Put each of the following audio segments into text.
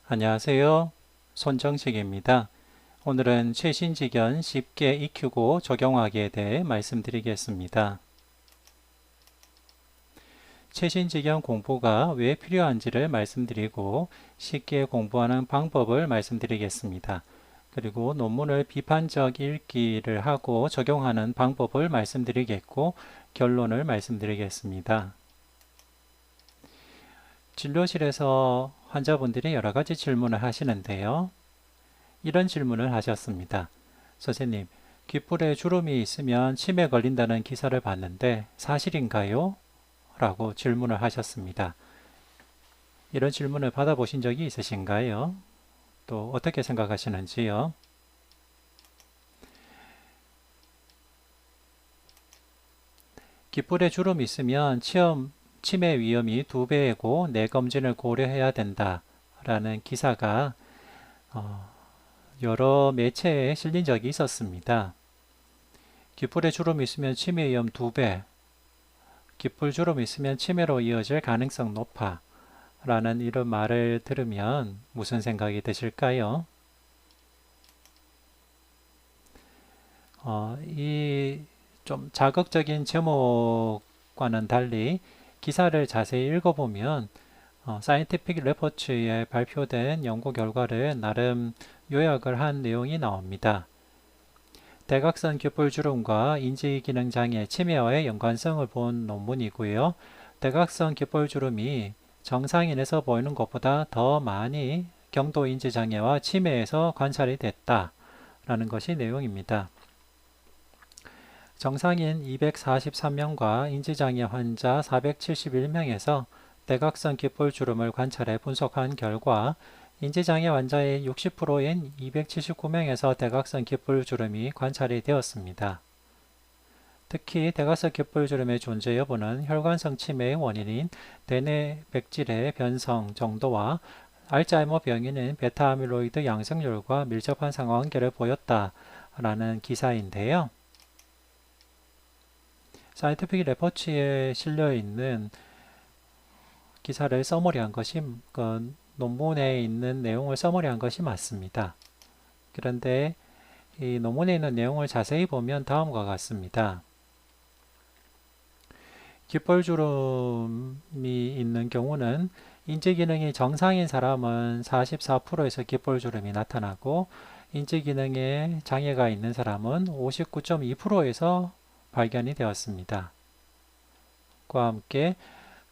안녕하세요. 손정식입니다. 오늘은 최신직연 쉽게 익히고 적용하기에 대해 말씀드리겠습니다. 최신직연 공부가 왜 필요한지를 말씀드리고 쉽게 공부하는 방법을 말씀드리겠습니다. 그리고 논문을 비판적 읽기를 하고 적용하는 방법을 말씀드리겠고 결론을 말씀드리겠습니다. 진료실에서 환자분들이 여러 가지 질문을 하시는데요. 이런 질문을 하셨습니다. 선생님, 귓불에 주름이 있으면 치매 걸린다는 기사를 봤는데 사실인가요? 라고 질문을 하셨습니다. 이런 질문을 받아보신 적이 있으신가요? 또 어떻게 생각하시는지요? 귓불에 주름이 있으면 치매 위험이 2배이고 뇌검진을 고려해야 된다 라는 기사가 여러 매체에 실린 적이 있었습니다. 귓불에 주름이 있으면 치매 위험 2배, 귓불 주름이 있으면 치매로 이어질 가능성 높아 라는 이런 말을 들으면 무슨 생각이 드실까요? 이 좀 자극적인 제목과는 달리 기사를 자세히 읽어보면 사이언티픽 레포츠에 발표된 연구 결과를 나름 요약을 한 내용이 나옵니다. 대각선 귓불 주름과 인지기능 장애, 치매와의 연관성을 본 논문이고요. 대각선 귓불 주름이 정상인에서 보이는 것보다 더 많이 경도 인지 장애와 치매에서 관찰이 됐다라는 것이 내용입니다. 정상인 243명과 인지장애 환자 471명에서 대각선 귓불 주름을 관찰해 분석한 결과 인지장애 환자의 60%인 279명에서 대각선 귓불 주름이 관찰이 되었습니다. 특히 대각선 귓불 주름의 존재 여부는 혈관성 치매의 원인인 대뇌 백질의 변성 정도와 알츠하이머 병인은 베타 아밀로이드 양성률과 밀접한 상관관계를 보였다라는 기사인데요. 사이언티픽 레포츠에 실려 있는 기사를 서머리한 것이 논문에 있는 내용을 서머리한 것이 맞습니다. 그런데 이 논문에 있는 내용을 자세히 보면 다음과 같습니다. 귓볼주름이 있는 경우는 인지기능이 정상인 사람은 44%에서 귓볼주름이 나타나고 인지기능에 장애가 있는 사람은 59.2%에서 발견이 되었습니다. 그와 함께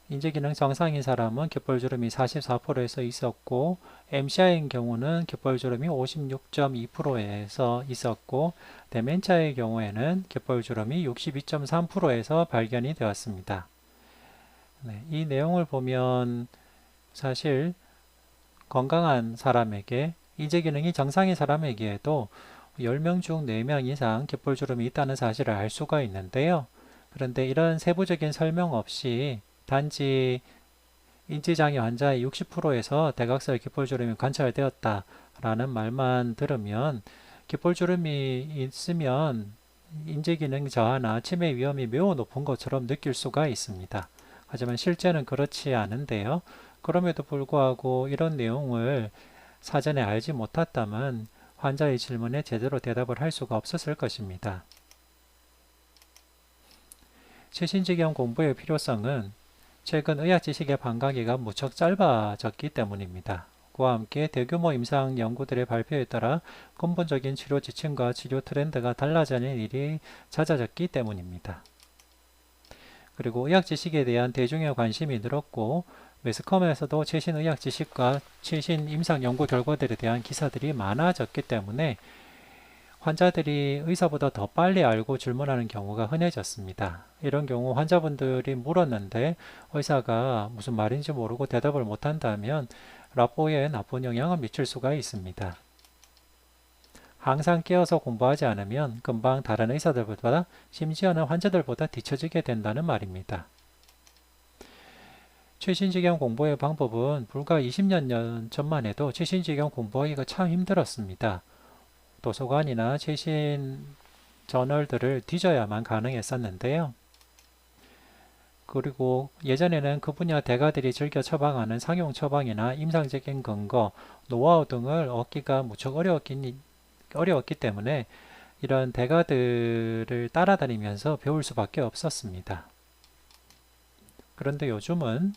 인지기능 정상인 사람은 귓볼주름이 44%에서 있었고 MCI인 경우는 귓볼주름이 56.2%에서 있었고 데멘차의 경우에는 귓볼주름이 62.3%에서 발견이 되었습니다. 이 내용을 보면 사실 건강한 사람에게 인지기능이 정상인 사람에게도 10명 중 4명 이상 귓볼주름이 있다는 사실을 알 수가 있는데요. 그런데 이런 세부적인 설명 없이 단지 인지장애 환자의 60%에서 대각선 귓볼주름이 관찰되었다라는 말만 들으면 귓볼주름이 있으면 인지기능 저하나 치매 위험이 매우 높은 것처럼 느낄 수가 있습니다. 하지만 실제는 그렇지 않은데요. 그럼에도 불구하고 이런 내용을 사전에 알지 못했다면 환자의 질문에 제대로 대답을 할 수가 없었을 것입니다. 최신직연 공부의 필요성은 최근 의학 지식의 반가기가 무척 짧아졌기 때문입니다. 그와 함께 대규모 임상 연구들의 발표에 따라 근본적인 치료 지침과 치료 트렌드가 달라지는 일이 잦아졌기 때문입니다. 그리고 의학 지식에 대한 대중의 관심이 늘었고 매스컴에서도 최신 의학 지식과 최신 임상 연구 결과들에 대한 기사들이 많아졌기 때문에 환자들이 의사보다 더 빨리 알고 질문하는 경우가 흔해졌습니다. 이런 경우 환자분들이 물었는데 의사가 무슨 말인지 모르고 대답을 못한다면 라포에 나쁜 영향을 미칠 수가 있습니다. 항상 깨어서 공부하지 않으면 금방 다른 의사들보다 심지어는 환자들보다 뒤처지게 된다는 말입니다. 최신직연 공부의 방법은 불과 20년 전만 해도 최신직연 공부하기가 참 힘들었습니다. 도서관이나 최신 저널들을 뒤져야만 가능했었는데요. 그리고 예전에는 그 분야 대가들이 즐겨 처방하는 상용 처방이나 임상적인 근거, 노하우 등을 얻기가 무척 어려웠기 때문에 이런 대가들을 따라다니면서 배울 수밖에 없었습니다. 그런데 요즘은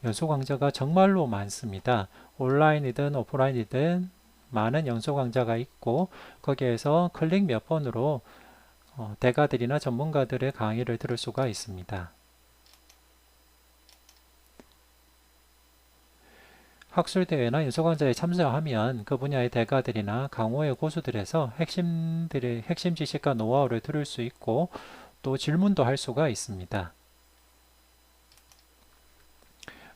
연소 강좌가 정말로 많습니다. 온라인이든 오프라인이든 많은 연소 강좌가 있고 거기에서 클릭 몇 번으로 대가들이나 전문가들의 강의를 들을 수가 있습니다. 학술대회나 연소 강좌에 참석하면 그 분야의 대가들이나 강호의 고수들에서 핵심 지식과 노하우를 들을 수 있고 또 질문도 할 수가 있습니다.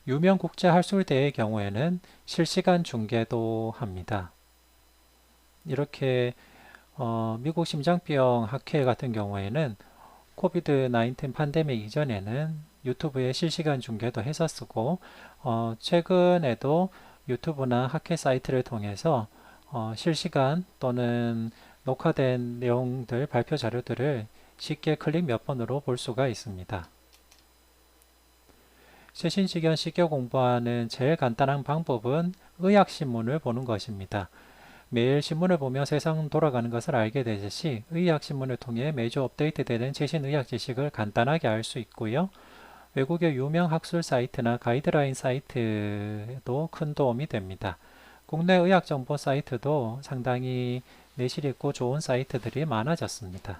유명 국제 학술대회의 경우에는 실시간 중계도 합니다. 이렇게 미국 심장병 학회 같은 경우에는 코비드-19 팬데믹 이전에는 유튜브에 실시간 중계도 했었고 최근에도 유튜브나 학회 사이트를 통해서 실시간 또는 녹화된 내용들, 발표 자료들을 쉽게 클릭 몇 번으로 볼 수가 있습니다. 최신지견 쉽게 공부하는 제일 간단한 방법은 의학신문을 보는 것입니다. 매일 신문을 보며 세상 돌아가는 것을 알게 되듯이 의학신문을 통해 매주 업데이트되는 최신 의학 지식을 간단하게 알 수 있고요. 외국의 유명 학술 사이트나 가이드라인 사이트도 큰 도움이 됩니다. 국내 의학 정보 사이트도 상당히 내실 있고 좋은 사이트들이 많아졌습니다.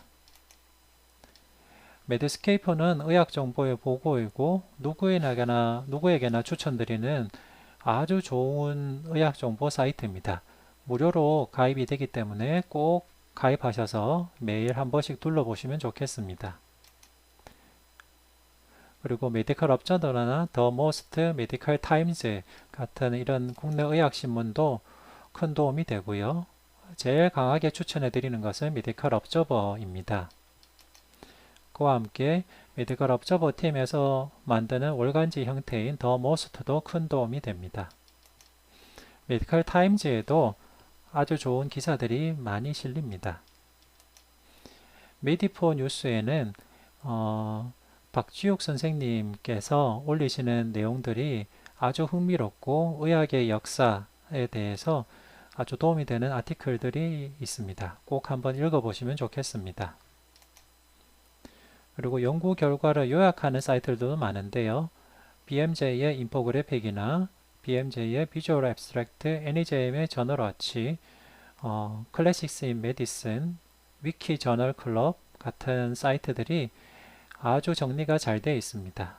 메드스케이프는 의학 정보의 보고이고 누구에게나 추천드리는 아주 좋은 의학 정보 사이트입니다. 무료로 가입이 되기 때문에 꼭 가입하셔서 매일 한 번씩 둘러보시면 좋겠습니다. 그리고 메디컬 업저더나 더 모스트 메디컬 타임즈 같은 이런 국내 의학 신문도 큰 도움이 되고요. 제일 강하게 추천해 드리는 것은 메디컬 업저버입니다. 그와 함께 메디컬 업저버 팀에서 만드는 월간지 형태인 더 모스트도 큰 도움이 됩니다. 메디컬 타임즈에도 아주 좋은 기사들이 많이 실립니다. 메디포 뉴스에는 박지욱 선생님께서 올리시는 내용들이 아주 흥미롭고 의학의 역사에 대해서 아주 도움이 되는 아티클들이 있습니다. 꼭 한번 읽어보시면 좋겠습니다. 그리고 연구 결과를 요약하는 사이트들도 많은데요. BMJ의 인포그래픽이나 BMJ의 비주얼 앱스트랙트, NEJM의 저널워치, 클래식스 인 메디슨, 위키 저널 클럽 같은 사이트들이 아주 정리가 잘 되어 있습니다.